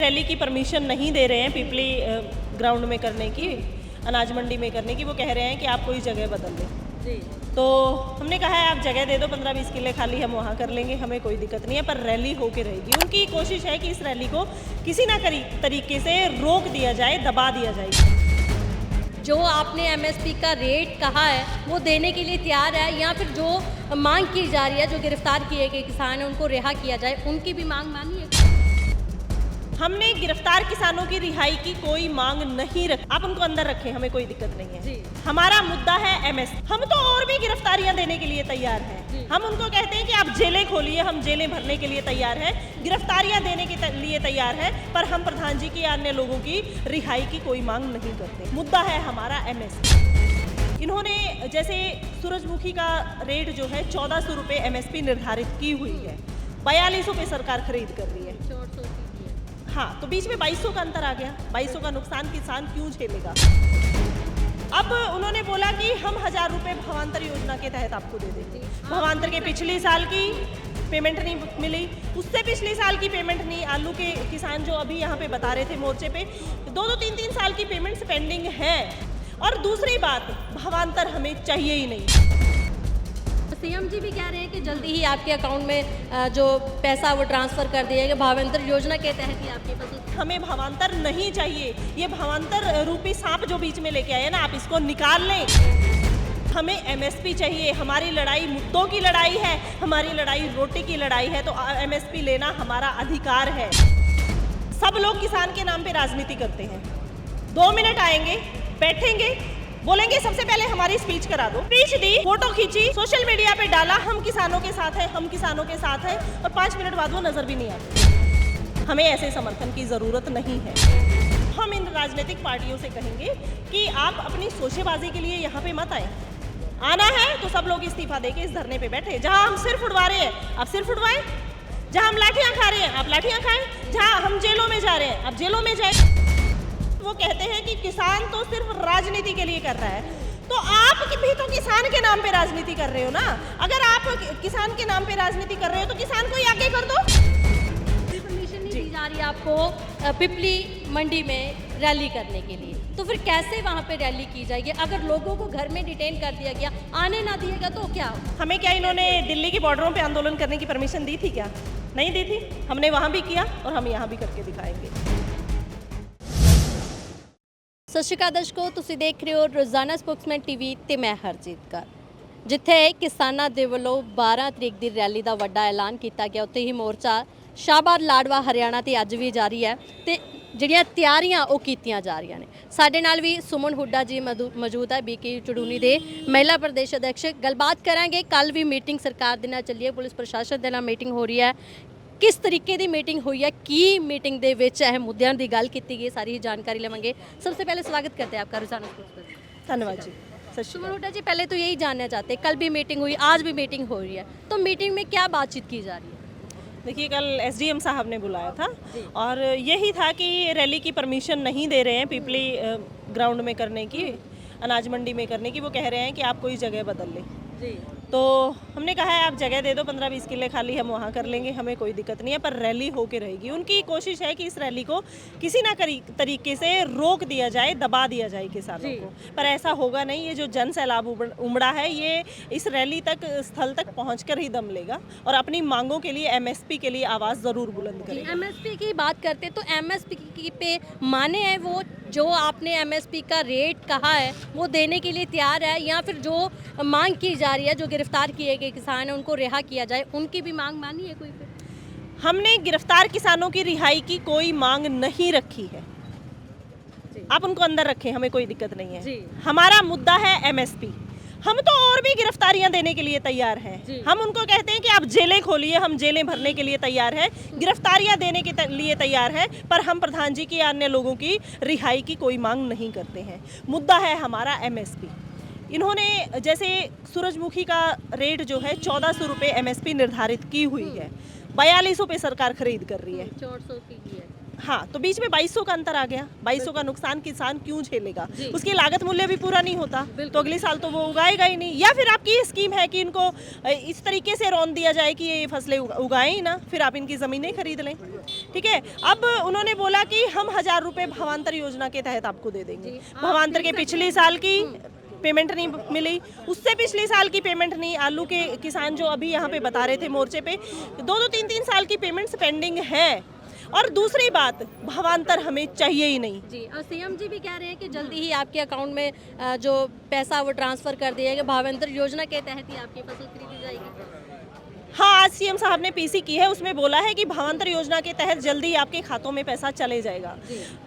Rally की permission नहीं दे रहे हैं पिपली ग्राउंड में करने की, अनाज मंडी में करने की। वो कह रहे हैं कि आप कोई जगह बदल दें जी। तो हमने कहा है आप जगह दे दो, 15-20 किले खाली हम वहाँ कर लेंगे, हमें कोई दिक्कत नहीं है, पर रैली होके रहेगी। उनकी कोशिश है कि इस रैली को किसी ना तरीके से रोक दिया जाए, दबा दिया जाए। जो आपने एमएसपी का रेट कहा है वो देने के लिए तैयार है, या फिर जो मांग की जा रही है, जो गिरफ्तार किए गए किसान हैं उनको रिहा किया जाए, उनकी भी मांग मानी है? हमने गिरफ्तार किसानों की रिहाई की कोई मांग नहीं रखी। आप उनको अंदर रखें, हमें कोई दिक्कत नहीं है जी। हमारा मुद्दा है एमएस। हम तो और भी गिरफ्तारियां देने के लिए तैयार हैं। हम उनको कहते हैं कि आप जेलें खोलिए, हम जेलें भरने के लिए तैयार हैं, गिरफ्तारियां देने के लिए तैयार हैं, पर हम प्रधान जी की या अन्य लोगों की रिहाई की कोई मांग नहीं करते। मुद्दा है हमारा एमएस। इन्होंने जैसे सूरजमुखी का रेट जो है 1400 रुपये एमएसपी निर्धारित की हुई है, 4200 पे सरकार खरीद कर रही है। हाँ, तो बीच में 2200 का अंतर आ गया। 2200 का नुकसान किसान क्यों झेलेगा? अब उन्होंने बोला कि हम 1000 रुपये भावांतर योजना के तहत आपको दे देंगे। भावांतर के पिछले साल की पेमेंट नहीं मिली, उससे पिछले साल की पेमेंट नहीं। आलू के किसान जो अभी यहाँ पे बता रहे थे मोर्चे पे, 2-2, 3-3 साल की पेमेंट्स पेंडिंग है। और दूसरी बात, भावांतर हमें चाहिए ही नहीं। सीएम जी भी कह रहे हैं कि जल्दी ही आपके अकाउंट में जो पैसा वो ट्रांसफ़र कर दिया गया, भावांतर योजना के तहत ही आपके पास। हमें भावांतर नहीं चाहिए। ये भावांतर रूपी सांप जो बीच में लेके आए ना, आप इसको निकाल लें। हमें एमएसपी चाहिए। हमारी लड़ाई मुद्दों की लड़ाई है, हमारी लड़ाई रोटी की लड़ाई है, तो एमएसपी लेना हमारा अधिकार है। सब लोग किसान के नाम पे राजनीति करते हैं। 2 मिनट आएंगे, बैठेंगे, बोलेंगे सबसे पहले हमारी स्पीच करा दो। स्पीच दी, फोटो खींची, सोशल मीडिया पे डाला, हम किसानों के साथ हैं, हम किसानों के साथ हैं, और 5 मिनट बाद वो नजर भी नहीं आते। हमें ऐसे समर्थन की जरूरत नहीं है। हम इन राजनीतिक पार्टियों से कहेंगे कि आप अपनी शोशेबाजी के लिए यहाँ पे मत आए। आना है तो सब लोग इस्तीफा देके इस धरने पे बैठे। जहाँ हम सिर्फ उड़वा रहे हैं आप सिर्फ उड़वाएं, जहाँ हम लाठियाँ खा रहे हैं आप लाठियाँ खाएं, जहाँ हम जेलों में जा रहे हैं आप जेलों में जाए। वो कहते हैं कि किसान तो सिर्फ राजनीति के लिए कर रहा है, तो आप भी तो किसान के नाम पे राजनीति कर रहे हो ना। अगर आप किसान के नाम पे राजनीति कर रहे हो तो किसान को ही आगे कर दो। परमिशन नहीं दी जा रही आपको पिपली मंडी में रैली करने के लिए, तो फिर कैसे वहाँ पे रैली की जाएगी? अगर लोगों को घर में डिटेन कर दिया गया, आने ना दिएगा तो क्या? हमें क्या इन्होंने दिल्ली की बॉर्डरों पे आंदोलन करने की परमिशन दी थी क्या? नहीं दी थी। हमने वहाँ भी किया और हम यहाँ भी करके दिखाएंगे। ਸਤਿ ਸ਼੍ਰੀ ਅਕਾਲ ਦਰਸ਼ਕੋ, ਤੁਸੀਂ ਦੇਖ ਰਹੇ ਹੋ ਰੋਜ਼ਾਨਾ ਸਪੋਕਸਮੈਨ ਟੀਵੀ ਤੇ ਮੈਂ ਹਰਜੀਤ ਕੌਰ। ਜਿੱਥੇ ਕਿਸਾਨਾਂ ਦੇ ਵੱਲੋਂ 12 ਤਰੀਕ ਦੀ ਰੈਲੀ ਦਾ ਵੱਡਾ ਐਲਾਨ ਕੀਤਾ ਗਿਆ, ਉੱਥੇ ਹੀ ਮੋਰਚਾ ਸ਼ਾਹਬਾਦ ਲਾਡਵਾ ਹਰਿਆਣਾ ਤੇ ਅੱਜ ਵੀ ਜਾਰੀ ਹੈ ਤੇ ਜਿਹੜੀਆਂ ਤਿਆਰੀਆਂ ਉਹ ਕੀਤੀਆਂ ਜਾ ਰਹੀਆਂ ਨੇ। ਸਾਡੇ ਨਾਲ ਵੀ ਸੁਮਨ ਹੁੱਡਾ ਜੀ ਮੌਜੂਦ ਹੈ, ਬੀਕੇ ਚੜੂਨੀ ਦੇ ਮਹਿਲਾ ਪ੍ਰਦੇਸ਼ ਅਧਿਕਸ਼। ਗੱਲਬਾਤ ਕਰਾਂਗੇ। ਕੱਲ ਵੀ ਮੀਟਿੰਗ ਸਰਕਾਰ ਦੇ ਨਾਲ ਚੱਲੀ ਹੈ, ਪੁਲਿਸ ਪ੍ਰਸ਼ਾਸਨ ਦੇ ਨਾਲ ਮੀਟਿੰਗ ਹੋ ਰਹੀ ਹੈ। किस तरीके की मीटिंग हुई है, की मीटिंग दे विच अहम मुद्दों की गल की गई, सारी ही जानकारी लवेंगे। सबसे पहले स्वागत करते हैं आपका रोजाना स्पोक्समैन। धन्यवाद जी। सुमन हुड्डा जी, पहले तो यही जानना चाहते हैं, कल भी मीटिंग हुई, आज भी मीटिंग हो रही है, तो मीटिंग में क्या बातचीत की जा रही है? देखिए, कल एसडीएम साहब ने बुलाया था और यही था कि रैली की परमिशन नहीं दे रहे हैं पिपली ग्राउंड में करने की, अनाज मंडी में करने की। वो कह रहे हैं कि आप कोई जगह बदल लें जी। तो हमने कहा है आप जगह दे दो, 15-20 किले खाली हम वहाँ कर लेंगे, हमें कोई दिक्कत नहीं है, पर रैली होके रहेगी। उनकी कोशिश है कि इस रैली को किसी ना तरीके से रोक दिया जाए, दबा दिया जाए किसानों को, पर ऐसा होगा नहीं। ये जो जन सैलाब उमड़ा है, ये इस रैली तक, स्थल तक पहुँचकर ही दम लेगा और अपनी मांगों के लिए, एमएसपी के लिए आवाज़ ज़रूर बुलंद करेगा। एमएसपी की बात करते तो एमएसपी पे माने हैं वो, जो आपने एमएसपी का रेट कहा है वो देने के लिए तैयार है, या फिर जो मांग की जा रही है, जो गिरफ्तार किए गए किसान हैं उनको रिहा किया जाए, उनकी भी मांग मानी है कोई? हमने गिरफ्तार किसानों की रिहाई की कोई मांग नहीं रखी है। आप उनको अंदर रखें, हमें कोई दिक्कत नहीं है। हमारा मुद्दा है एमएसपी। हम तो और भी गिरफ्तारियां देने के लिए तैयार हैं। हम उनको कहते हैं कि आप जेलें खोलिए, हम जेलें भरने के लिए तैयार हैं, गिरफ्तारियां देने के लिए तैयार हैं, पर हम प्रधान जी की या अन्य लोगों की रिहाई की कोई मांग नहीं करते हैं। मुद्दा है हमारा एमएसपी। इन्होंने जैसे सूरजमुखी का रेट जो है 1400 रुपये एमएसपी निर्धारित की हुई है, 4200 पे सरकार खरीद कर रही है। 400 की है। हाँ, तो बीच में 2200 का अंतर आ गया। 2200 का नुकसान किसान क्यों झेलेगा? उसकी लागत मूल्य भी पूरा नहीं होता तो अगले साल तो वो उगाएगा ही नहीं। या फिर आपकी ये स्कीम है कि इनको इस तरीके से रौंद दिया जाए कि ये फसलें उगाएं ही ना, फिर आप इनकी ज़मीनें खरीद लें। ठीक है। अब उन्होंने बोला कि हम 1000 रुपए भावांतर योजना के तहत आपको दे देंगे। भावांतर के पिछले साल की पेमेंट नहीं मिली, उससे पिछले साल की पेमेंट नहीं। आलू के किसान जो अभी यहाँ पे बता रहे थे मोर्चे पे, 2-3 साल की पेमेंट्स पेंडिंग है। और दूसरी बात, भावांतर हमें चाहिए ही नहीं जी। और सीएम जी भी कह रहे हैं कि जल्दी ही आपके अकाउंट में जो पैसा वो ट्रांसफर कर दिया गया, भावांतर योजना के तहत ही आपकी फसल खरीदी जाएगी। हाँ, आज सीएम साहब ने पीसी की है, उसमें बोला है कि भावांतर योजना के तहत जल्दी आपके खातों में पैसा चले जाएगा।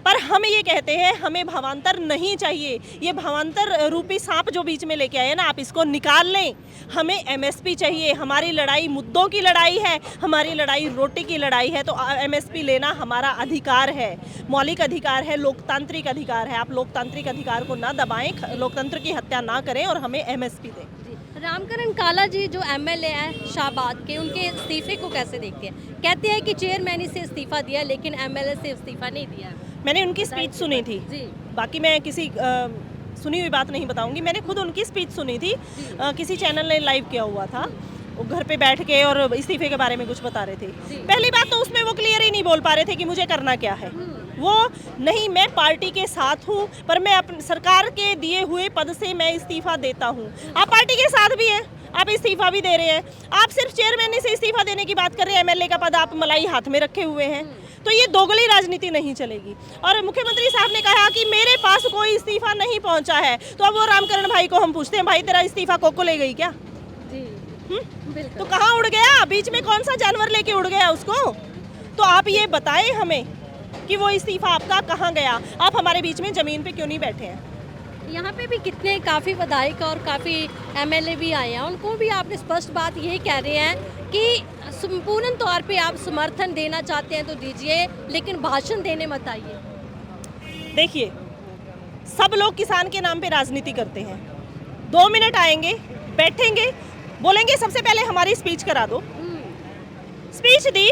पर हम ये कहते हैं हमें भावांतर नहीं चाहिए। ये भावांतर रूपी सांप जो बीच में लेके आए हैं ना, आप इसको निकाल लें। हमें एमएसपी चाहिए। हमारी लड़ाई मुद्दों की लड़ाई है, हमारी लड़ाई रोटी की लड़ाई है। तो एमएसपी लेना हमारा अधिकार है, मौलिक अधिकार है, लोकतांत्रिक अधिकार है। आप लोकतांत्रिक अधिकार को ना दबाएं, लोकतंत्र की हत्या ना करें और हमें एमएसपी दें। रामकरण काला जी जो एमएलए हैं शाहबाद के, उनके इस्तीफे को कैसे देखते हैं? कहते हैं कि चेयरमैनी से इस्तीफा दिया लेकिन एमएलए से इस्तीफा नहीं दिया। मैंने उनकी स्पीच सुनी थी जी। बाकी मैं किसी सुनी हुई बात नहीं बताऊंगी। मैंने खुद उनकी स्पीच सुनी थी, किसी चैनल ने लाइव किया हुआ था। वो घर पे बैठ के और इस्तीफे के बारे में कुछ बता रहे थे। पहली बात तो उसमें वो क्लियर ही नहीं बोल पा रहे थे कि मुझे करना क्या है। वो नहीं, मैं पार्टी के साथ हूँ पर मैं अपनी सरकार के दिए हुए पद से मैं इस्तीफा देता हूँ। आप पार्टी के साथ भी हैं, आप इस्तीफा भी दे रहे हैं। आप सिर्फ चेयरमैन से इस्तीफा देने की बात कर रहे हैं, एमएलए का पद आप मलाई हाथ में रखे हुए हैं। तो ये दोगली राजनीति नहीं चलेगी। और मुख्यमंत्री साहब ने कहा कि मेरे पास कोई इस्तीफा नहीं पहुंचा है। तो अब वो रामकरण भाई को हम पूछते हैं, भाई तेरा इस्तीफा कोको ले गई क्या? तो कहाँ उड़ गया? बीच में कौन सा जानवर लेके उड़ गया उसको? तो आप ये बताएं हमें कि वो इस्तीफा आपका कहाँ गया? आप हमारे बीच में जमीन पे क्यों नहीं बैठे हैं? यहाँ पे भी कितने काफ़ी विधायक और काफ़ी एमएलए भी आए हैं, उनको भी आपने स्पष्ट बात यही कह रहे हैं कि संपूर्ण तौर पे आप समर्थन देना चाहते हैं तो दीजिए, लेकिन भाषण देने मत आइए। देखिए, सब लोग किसान के नाम पे राजनीति करते हैं। 2 मिनट आएंगे, बैठेंगे, बोलेंगे सबसे पहले हमारी स्पीच करा दो। स्पीच दी,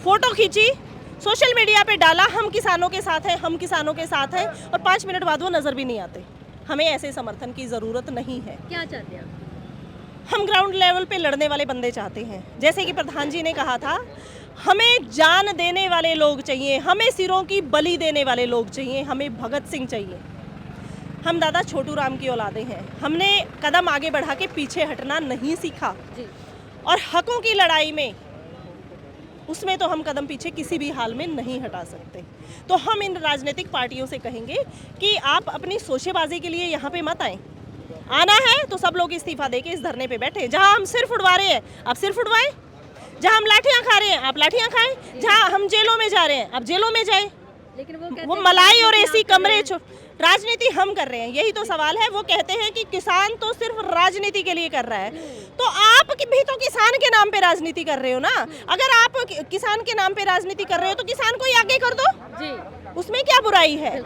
फोटो खींची, सोशल मीडिया पे डाला, हम किसानों के साथ हैं, हम किसानों के साथ हैं, और 5 मिनट बाद वो नज़र भी नहीं आते। हमें ऐसे समर्थन की ज़रूरत नहीं है। क्या चाहते हैं? हम ग्राउंड लेवल पे लड़ने वाले बंदे चाहते हैं। जैसे कि प्रधान जी ने कहा था, हमें जान देने वाले लोग चाहिए, हमें सिरों की बलि देने वाले लोग चाहिए, हमें भगत सिंह चाहिए। हम दादा छोटू राम की औलादे हैं। हमने कदम आगे बढ़ा के पीछे हटना नहीं सीखा। और हकों की लड़ाई में, उसमें तो हम कदम पीछे किसी भी हाल में नहीं हटा सकते। तो हम इन राजनीतिक पार्टियों से कहेंगे कि आप अपनी सोशेबाजी के लिए यहाँ पे मत आएं। आना है तो सब लोग इस्तीफा देके इस धरने पे बैठे। जहाँ हम सिर्फ उड़वा रहे हैं आप सिर्फ उड़वाएं, जहाँ हम लाठियाँ खा रहे हैं आप लाठियाँ खाएं, जहाँ हम जेलों में जा रहे हैं आप जेलों में जाएं। लेकिन वो मलाई और एसी कमरे, राजनीति हम कर रहे हैं, यही तो सवाल है। वो कहते हैं कि किसान तो सिर्फ राजनीति के लिए कर रहा है। तो आप भी तो किसान के नाम पे राजनीति कर रहे हो ना। अगर आप किसान के नाम पे राजनीति कर रहे हो तो किसान को ही आगे कर दो जी। उसमें क्या बुराई है?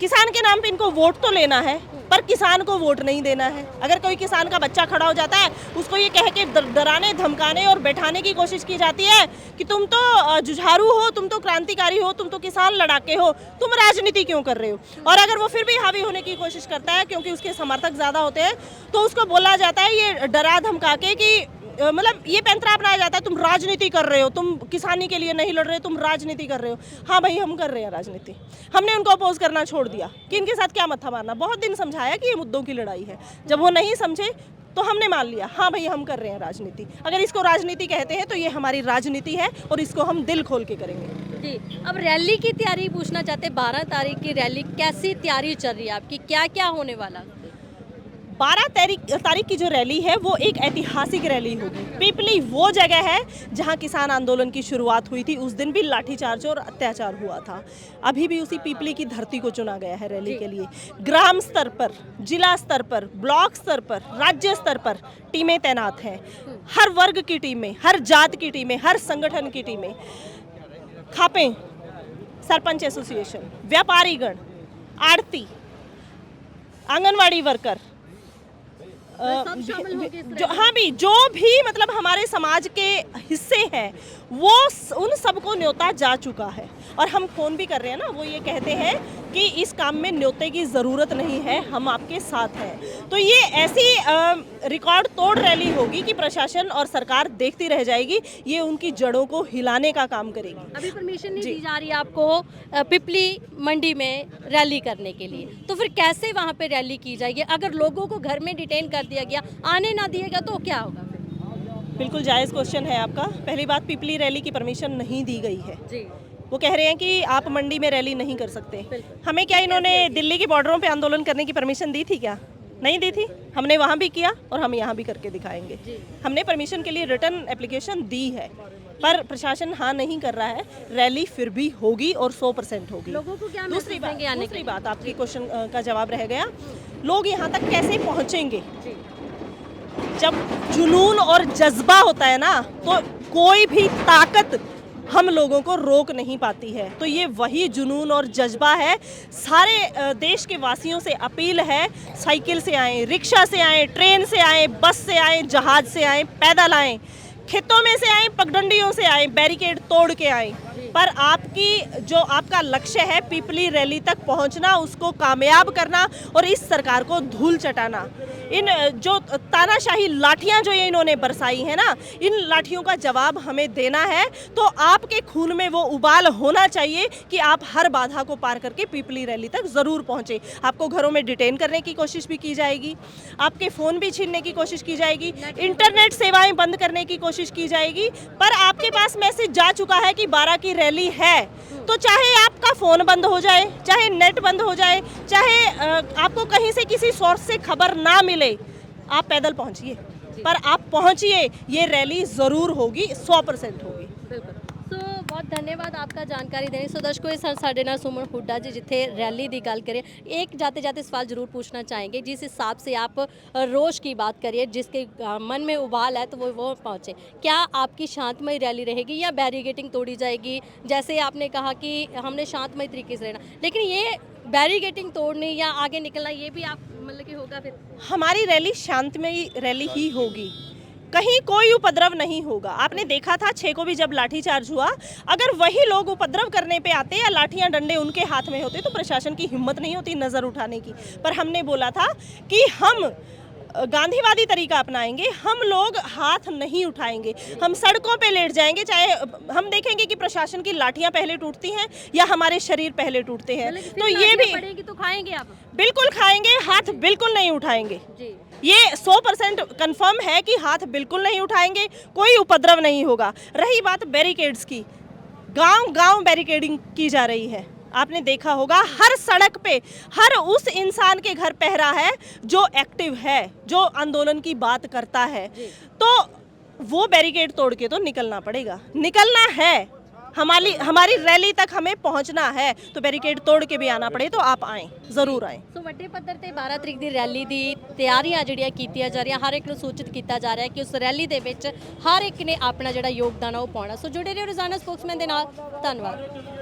किसान के नाम पे इनको वोट तो लेना है पर किसान को वोट नहीं देना है। अगर कोई किसान का बच्चा खड़ा हो जाता है, उसको ये कह के डराने धमकाने और बैठाने की कोशिश की जाती है कि तुम तो जुझारू हो, तुम तो क्रांतिकारी हो, तुम तो किसान लड़ाके हो, तुम राजनीति क्यों कर रहे हो? और अगर वो फिर भी हावी होने की कोशिश करता है क्योंकि उसके समर्थक ज़्यादा होते हैं, तो उसको बोला जाता है ये डरा धमका के कि मतलब ये पैंतरा अपनाया जाता है, तुम राजनीति कर रहे हो, तुम किसानी के लिए नहीं लड़ रहे हो, तुम राजनीति कर रहे हो। हाँ भाई, हम कर रहे हैं राजनीति। हमने उनको अपोज करना छोड़ दिया कि इनके साथ क्या मत्था मारना। बहुत दिन समझाया कि ये मुद्दों की लड़ाई है, जब वो नहीं समझे तो हमने मान लिया हाँ भाई हम कर रहे हैं राजनीति। अगर इसको राजनीति कहते हैं तो ये हमारी राजनीति है और इसको हम दिल खोल के करेंगे जी। अब रैली की तैयारी पूछना चाहते हैं, 12 तारीख की रैली कैसी तैयारी चल रही है आपकी, क्या क्या होने वाला? 12 तारीख की जो रैली है वो एक ऐतिहासिक रैली होगी। पिपली वो जगह है जहां किसान आंदोलन की शुरुआत हुई थी। उस दिन भी लाठीचार्ज और अत्याचार हुआ था। अभी भी उसी पिपली की धरती को चुना गया है रैली के लिए। ग्राम स्तर पर, जिला स्तर पर, ब्लॉक स्तर पर, राज्य स्तर पर टीमें तैनात हैं। हर वर्ग की टीमें, हर जात की टीमें, हर संगठन की टीमें, खापें, सरपंच एसोसिएशन, व्यापारीगण, आड़ती, आंगनवाड़ी वर्कर, सब शामिल होंगे इस जो हाँ भी जो भी मतलब हमारे समाज के हिस्से हैं वो उन सबको न्योता जा चुका है। और हम फोन भी कर रहे हैं ना, वो ये कहते हैं कि इस काम में न्योते की ज़रूरत नहीं है, हम आपके साथ हैं। तो ये ऐसी रिकॉर्ड तोड़ रैली होगी कि प्रशासन और सरकार देखती रह जाएगी, ये उनकी जड़ों को हिलाने का काम करेगी। अभी परमिशन नहीं दी जा रही है आपको पिपली मंडी में रैली करने के लिए, तो फिर कैसे वहाँ पे रैली की जाएगी? अगर लोगों को घर में डिटेन कर दिया गया, आने ना दिएगा तो क्या होगा फिर? बिल्कुल जायज़ क्वेश्चन है आपका। पहली बात, पिपली रैली की परमिशन नहीं दी गई है। जी वो कह रहे हैं कि आप मंडी में रैली नहीं कर सकते। बिल्कुल। हमें क्या इन्होंने दिल्ली की बॉर्डरों पे आंदोलन करने की परमिशन दी थी क्या? नहीं दी थी। हमने वहाँ भी किया और हम यहाँ भी करके दिखाएंगे। हमने परमिशन के लिए रिटर्न एप्लीकेशन दी है, पर प्रशासन हाँ नहीं कर रहा है। रैली फिर भी होगी और 100% होगी। लोगों को क्या दूसरी मैसेज देंगे आने के दूसरी बात आपकी क्वेश्चन का जवाब रह गया, लोग यहाँ तक कैसे पहुँचेंगे? जी जब जुनून और जज्बा होता है ना, तो कोई भी ताकत हम लोगों को रोक नहीं पाती है। तो ये वही जुनून और जज्बा है। सारे देश के वासियों से अपील है, साइकिल से आएं, रिक्शा से आएं, ट्रेन से आएं, बस से आएं, जहाज से आएं, पैदल आएं, खेतों में से आएं, पगडंडियों से आएं, बैरिकेड तोड़ के आएं। पर आपकी जो आपका लक्ष्य है पिपली रैली तक पहुंचना, उसको कामयाब करना और इस सरकार को धूल चटाना। इन जो तानाशाही लाठियां जो ये इन्होंने बरसाई है ना, इन लाठियों का जवाब हमें देना है। तो आपके खून में वो उबाल होना चाहिए कि आप हर बाधा को पार करके पिपली रैली तक ज़रूर पहुंचे। आपको घरों में डिटेन करने की कोशिश भी की जाएगी, आपके फ़ोन भी छीनने की कोशिश की जाएगी, इंटरनेट सेवाएं बंद करने की कोशिश की जाएगी। पर आपके पास मैसेज जा चुका है कि 12 की रैली है, तो चाहे आपका फ़ोन बंद हो जाए, चाहे नेट बंद हो जाए, चाहे आपको कहीं से किसी सोर्स से खबर ना मिले, आप पैदल पहुंचिए, पर आप पहुंचिए। ये रैली ज़रूर होगी, 100% होगी। बिल्कुल। सो बहुत धन्यवाद आपका जानकारी देने। सो दर्शकों, इस साढ़े नाल सुमन हुड्डा जी जिथे रैली की गल करें, एक जाते जाते सवाल जरूर पूछना चाहेंगे। जिस हिसाब से आप रोष की बात करिए, जिसके मन में उबाल है, तो वो पहुँचे। क्या आपकी शांतमय रैली रहेगी या बैरिकेडिंग तोड़ी जाएगी? जैसे आपने कहा कि हमने शांतमय तरीके से रहना, लेकिन ये बैरिकेडिंग तोड़नी या आगे निकलना, ये भी आप मतलब कि होगा फिर? हमारी रैली शांतमय रैली ही होगी, कहीं कोई उपद्रव नहीं होगा। आपने देखा था 6 को भी जब लाठीचार्ज हुआ, अगर वही लोग उपद्रव करने पे आते या लाठियां डंडे उनके हाथ में होते तो प्रशासन की हिम्मत नहीं होती नज़र उठाने की। पर हमने बोला था कि हम गांधीवादी तरीका अपनाएंगे, हम लोग हाथ नहीं उठाएंगे, हम सड़कों पे लेट जाएंगे। चाहे हम देखेंगे कि प्रशासन की लाठियां पहले टूटती हैं या हमारे शरीर पहले टूटते हैं, तो ये भी पड़ेगी तो खाएंगे आप? बिल्कुल खाएंगे, हाथ बिल्कुल नहीं उठाएंगे। जी ये 100% कंफर्म है कि हाथ बिल्कुल नहीं उठाएंगे, कोई उपद्रव नहीं होगा। रही बात बैरिकेड्स की, गांव-गांव बैरिकेडिंग की जा रही है। आपने देखा होगा हर सड़क पे हर उस इंसान के घर पहरा है जो एक्टिव है, जो आंदोलन की बात करता है। तो वो बैरिकेड तोड़ के तो निकलना पड़ेगा, निकलना है। हमारी रैली तक हमें पहुंचना है, तो बैरिकेड तोड़ के भी आना पड़े तो आप आएँ, ज़रूर आएँ। सो ਵੱਡੇ ਪੱਧਰ ਤੇ 12 ਤਰੀਕ ਦੀ ਰੈਲੀ ਦੀ ਤਿਆਰੀਆਂ ਜਿਹੜੀਆਂ ਕੀਤੀਆਂ ਜਾ ਰਹੀਆਂ, ਹਰ ਇੱਕ ਨੂੰ ਸੂਚਿਤ ਕੀਤਾ ਜਾ ਰਿਹਾ ਕਿ ਉਸ ਰੈਲੀ ਦੇ ਵਿੱਚ ਹਰ ਇੱਕ ਨੇ ਆਪਣਾ ਜਿਹੜਾ ਯੋਗਦਾਨ ਆ ਉਹ ਪਾਉਣਾ। ਸੋ ਜੁੜੇ ਰਹੋ ਰੋਜ਼ਾਨਾ ਸਪੋਕਸਮੈਨ ਦੇ ਨਾਲ। ਧੰਨਵਾਦ।